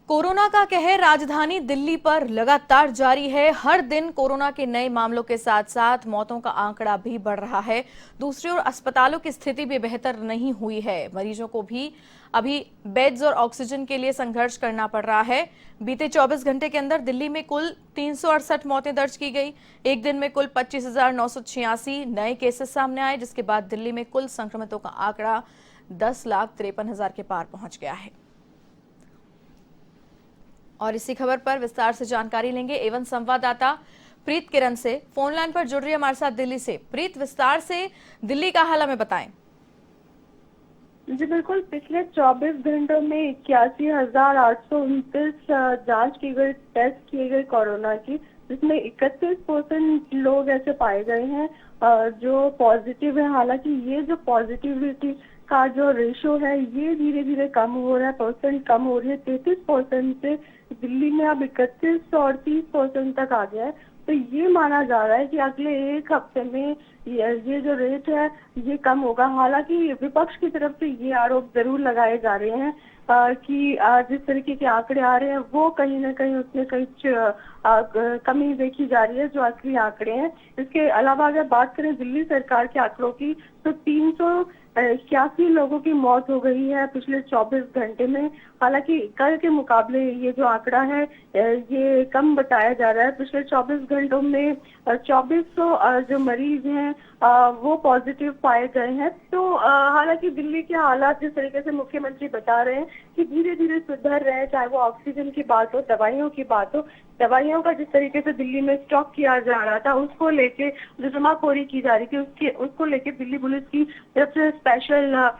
Corona का कहर राजधानी दिल्ली पर लगातार जारी है। हर दिन कोरोना के नए मामलों के साथ साथ मौतों का आंकड़ा भी बढ़ रहा है। दूसरी ओर अस्पतालों की स्थिति भी बेहतर नहीं हुई है। मरीजों को भी अभी बेड्स और ऑक्सीजन के लिए संघर्ष करना पड़ रहा है। बीते 24 घंटे के अंदर दिल्ली में कुल 368 मौतें दर्ज की गई। एक दिन में कुल 25,986 नए केसेस सामने आए, जिसके बाद दिल्ली में कुल संक्रमितों का आंकड़ा 10,53,000 के पार पहुंच गया है। और इसी खबर पर विस्तार से जानकारी लेंगे एवं संवाददाता प्रीत किरण से। फोन लाइन पर जुड़ रही है हमारे साथ दिल्ली से। प्रीत, विस्तार से दिल्ली का हाल हमें बताएं। जी बिल्कुल, पिछले 24 घंटों में 81,829 जांच की गई, टेस्ट किए गए कोरोना की, जिसमें 31% लोग ऐसे पाए गए हैं जो पॉजिटिव है। हालांकि ये जो पॉजिटिविटी का जो रेशो है ये धीरे धीरे कम हो रहा है, परसेंट कम हो रही है। 33% से दिल्ली में अब 31 और 30% तक आ गया है। तो ये माना जा रहा है कि अगले एक हफ्ते में ये जो रेट है ये कम होगा। हालांकि विपक्ष की तरफ से ये आरोप जरूर लगाए जा रहे हैं कि जिस तरीके के आंकड़े आ रहे हैं वो कहीं ना कहीं उसमें कहीं कमी देखी जा रही है जो असली आंकड़े हैं। इसके अलावा अगर बात करें दिल्ली सरकार के आंकड़ों की, तो 381 लोगों की मौत हो गई है पिछले 24 घंटे में। हालांकि कल के मुकाबले ये जो आंकड़ा है ये कम बताया जा रहा है। पिछले 24 घंटों में 2400 जो मरीज हैं वो पॉजिटिव पाए गए हैं। तो हालांकि दिल्ली के हालात जिस तरीके से मुख्यमंत्री बता रहे हैं कि धीरे धीरे सुधर रहे हैं, चाहे वो ऑक्सीजन की बात हो, दवाइयों की बात हो। दवाइयों का जिस तरीके से दिल्ली में स्टॉक किया जा रहा था उसको लेके जो जमाखोरी की जा रही थी उसको लेके दिल्ली पुलिस की तरफ से स्पेशल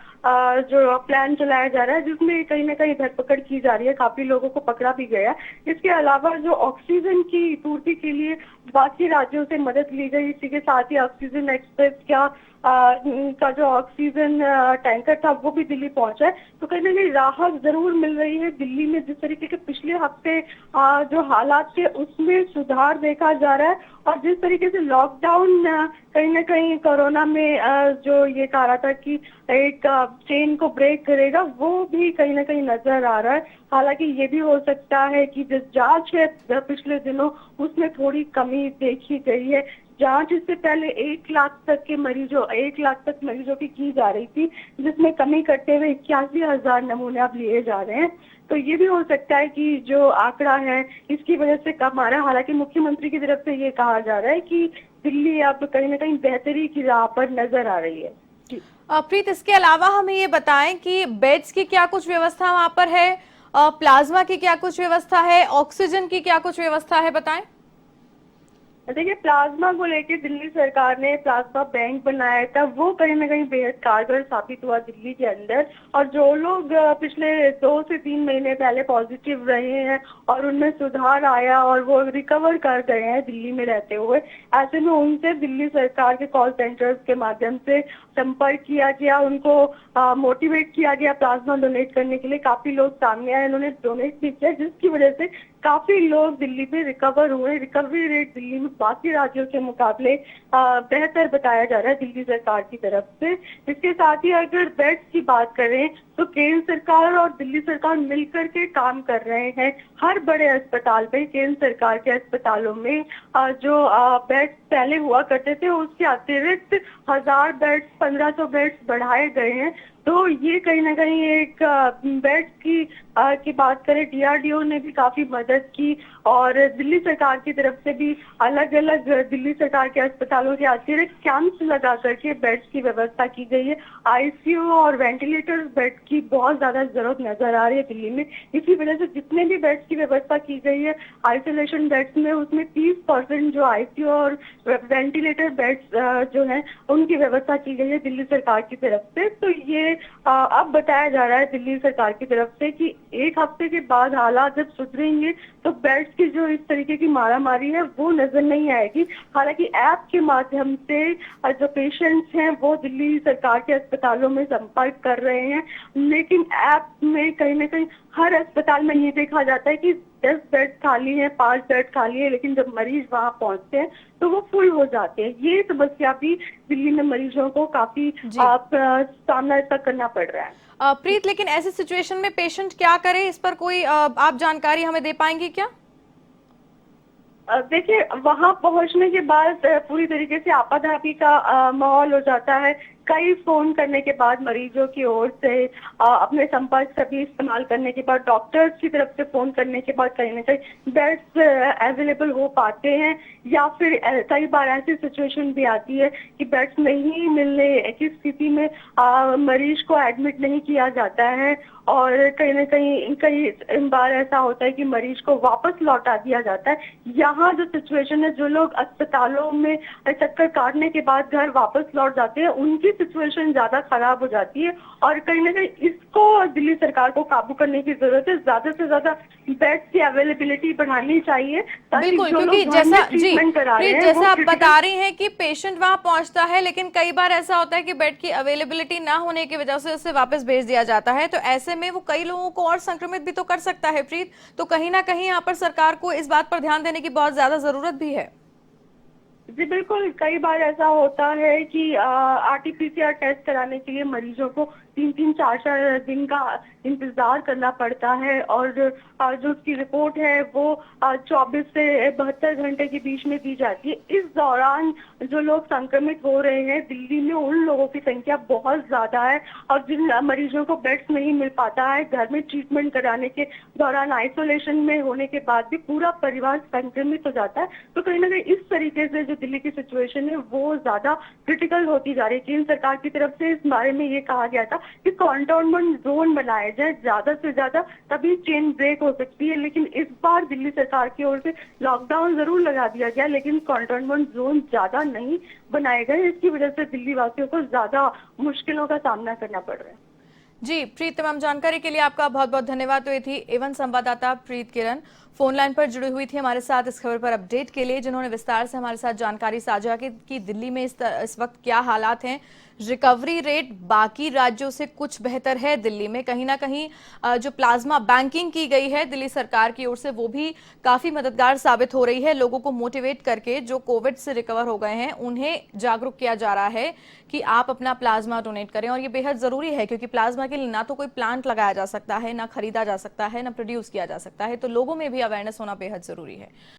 जो प्लान चलाया जा रहा है, जिसमें कहीं ना कहीं धरपकड़ की जा रही है। काफी लोगों को पकड़ा भी गया। इसके अलावा जो ऑक्सीजन की पूर्ति के लिए बाकी राज्यों से मदद ली गई, इसी के साथ ही ऑक्सीजन एक्सप्रेस का जो ऑक्सीजन टैंकर था वो भी दिल्ली पहुंचा है। तो कहीं ना कहीं राहत जरूर मिल रही है दिल्ली में। जिस तरीके के पिछले हफ्ते जो हालात थे उसमें सुधार देखा जा रहा है, और जिस तरीके से लॉकडाउन कहीं ना कहीं कोरोना में जो ये कहा रहा था कि एक चेन को ब्रेक करेगा, वो भी कहीं ना कहीं नजर आ रहा है। हालांकि ये भी हो सकता है कि जो जांच है पिछले दिनों उसमें थोड़ी कमी देखी गई है। जांच इससे पहले 1 लाख तक मरीजों की जा रही थी, जिसमें कमी करते हुए 81,000 नमूने अब लिए जा रहे हैं। तो ये भी हो सकता है कि जो आंकड़ा है इसकी वजह से कम आ रहा है। हालांकि मुख्यमंत्री की तरफ से ये कहा जा रहा है कि दिल्ली अब कहीं ना कहीं बेहतरी की राह पर नजर आ रही है। जी प्रीत, इसके अलावा हमें ये बताएं कि बेड्स की क्या कुछ व्यवस्था वहां पर है, प्लाज्मा की क्या कुछ व्यवस्था है, ऑक्सीजन की क्या कुछ व्यवस्था है, बताएं। देखिए, प्लाज्मा को लेकर दिल्ली सरकार ने प्लाज्मा बैंक बनाया था, वो कहीं ना कहीं बेहद कारगर साबित हुआ दिल्ली के अंदर। और जो लोग पिछले 2 से 3 महीने पहले पॉजिटिव रहे हैं और उनमें सुधार आया और वो रिकवर कर गए हैं दिल्ली में रहते हुए, ऐसे में उनसे दिल्ली सरकार के कॉल सेंटर्स के माध्यम से संपर्क किया गया, उनको मोटिवेट किया गया प्लाज्मा डोनेट करने के लिए। काफी लोग सामने आए, उन्होंने डोनेट भी किया, जिसकी वजह से काफी लोग दिल्ली में रिकवर हुए। रिकवरी रेट दिल्ली में बाकी राज्यों के मुकाबले बेहतर बताया जा रहा है दिल्ली सरकार की तरफ से। इसके साथ ही अगर बेड्स की बात करें तो केंद्र सरकार और दिल्ली सरकार मिलकर के काम कर रहे हैं। हर बड़े अस्पताल में, केंद्र सरकार के अस्पतालों में जो बेड्स पहले हुआ करते थे उसके अतिरिक्त 1000 बेड्स, 1500 बेड्स बढ़ाए गए हैं। तो ये कहीं ना कहीं एक बेड की बात करें, डीआरडीओ ने भी काफी मदद की, और दिल्ली सरकार की तरफ से भी अलग अलग दिल्ली सरकार के अस्पतालों के अतिरिक्त कैंप्स लगा करके बेड्स की व्यवस्था की गई है। आईसीयू और वेंटिलेटर बेड की बहुत ज्यादा जरूरत नजर आ रही है दिल्ली में। इसी वजह से जितने भी बेड्स की व्यवस्था की गई है आइसोलेशन बेड्स में, उसमें 30% जो आईसीयू और वेंटिलेटर बेड्स जो है उनकी व्यवस्था की गई है दिल्ली सरकार की तरफ से। तो ये अब बताया जा रहा है दिल्ली सरकार की तरफ से कि एक हफ्ते के बाद हालात जब सुधरेंगे तो बेड्स की जो इस तरीके की मारामारी है वो नजर नहीं आएगी। हालांकि ऐप के माध्यम से जो पेशेंट्स हैं वो दिल्ली सरकार के अस्पतालों में संपर्क कर रहे हैं, लेकिन ऐप में कहीं ना कहीं हर अस्पताल में ये देखा जाता है कि 10 बेड खाली है, 5 बेड खाली है, लेकिन जब मरीज वहां पहुंचते हैं तो वो फुल हो जाते हैं। ये समस्या भी दिल्ली में मरीजों को काफी सामना इसका करना पड़ रहा है। प्रीत, लेकिन ऐसी सिचुएशन में पेशेंट क्या करे, इस पर कोई आप जानकारी हमें दे पाएंगी क्या? देखिए, वहां पहुंचने के बाद पूरी तरीके से आपाधापी का माहौल हो जाता है। कई फोन करने के बाद मरीजों की ओर से अपने संपर्क सभी इस्तेमाल करने के बाद, डॉक्टर्स की तरफ से फोन करने के बाद कहीं ना कहीं बेड्स अवेलेबल हो पाते हैं, या फिर कई बार ऐसी सिचुएशन भी आती है कि बेड्स नहीं मिलने की स्थिति में मरीज को एडमिट नहीं किया जाता है, और कहीं ना कहीं कई बार ऐसा होता है कि मरीज को वापस लौटा दिया जाता है। यहाँ जो सिचुएशन है, जो लोग अस्पतालों में चक्कर काटने के बाद घर वापस लौट जाते हैं, उनकी सिचुएशन ज्यादा खराब हो जाती है, और कहीं ना कहीं इसको दिल्ली सरकार को काबू करने की जरूरत है। ज्यादा से ज्यादा बेड्स की अवेलेबिलिटी बढ़ानी चाहिए, ताकि बिल्कुल, जो क्योंकि लोग घर में जैसा जी ट्रीटमेंट करा रहे प्रीत, हैं जैसा आप वो बता रही हैं कि पेशेंट वहां पहुंचता है, लेकिन कई बार ऐसा होता है कि बेड की अवेलेबिलिटी ना होने की वजह से उसे वापस भेज दिया जाता है, तो ऐसे में वो कई लोगों को और संक्रमित भी तो कर सकता है प्रीत। तो कहीं ना कहीं यहाँ पर सरकार को इस बात पर ध्यान देने की बहुत ज्यादा जरूरत भी है। जी बिल्कुल, कई बार ऐसा होता है कि आरटीपीसीआर टेस्ट कराने के लिए मरीजों को 3-4 दिन का इंतजार करना पड़ता है, और जो उसकी रिपोर्ट है वो 24 से 72 घंटे के बीच में दी जाती है। इस दौरान जो लोग संक्रमित हो रहे हैं दिल्ली में, उन लोगों की संख्या बहुत ज्यादा है, और जिन मरीजों को बेड्स नहीं मिल पाता है, घर में ट्रीटमेंट कराने के दौरान आइसोलेशन में होने के बाद भी पूरा परिवार संक्रमित हो जाता है। तो कहीं ना कहीं इस तरीके से जो दिल्ली की सिचुएशन है वो ज्यादा क्रिटिकल होती जा रही है। केंद्र सरकार की तरफ से इस बारे में ये कहा गया था कि कंटेनमेंट जोन बनाए जाए ज्यादा से ज्यादा, तभी चेन ब्रेक हो सकती है। लेकिन इस बार दिल्ली सरकार की ओर से लॉकडाउन जरूर लगा दिया गया, लेकिन कंटेनमेंट जोन ज्यादा नहीं बनाए गए। इसकी वजह से दिल्ली वासियों को ज्यादा मुश्किलों का सामना करना पड़ रहा है। जी प्रीत, तमाम जानकारी के लिए आपका बहुत बहुत धन्यवाद। तो ये थी एवन संवाददाता प्रीत किरण, फोन लाइन पर जुड़ी हुई थी हमारे साथ इस खबर पर अपडेट के लिए, जिन्होंने विस्तार से हमारे साथ जानकारी साझा की कि दिल्ली में इस वक्त क्या हालात हैं। रिकवरी रेट बाकी राज्यों से कुछ बेहतर है दिल्ली में। कहीं ना कहीं जो प्लाज्मा बैंकिंग की गई है दिल्ली सरकार की ओर से, वो भी काफी मददगार साबित हो रही है। लोगों को मोटिवेट करके जो कोविड से रिकवर हो गए हैं उन्हें जागरूक किया जा रहा है कि आप अपना प्लाज्मा डोनेट करें, और ये बेहद जरूरी है, क्योंकि प्लाज्मा के लिए ना तो कोई प्लांट लगाया जा सकता है, ना खरीदा जा सकता है, ना प्रोड्यूस किया जा सकता है। तो लोगों में भी अवेयरनेस होना बेहद जरूरी है।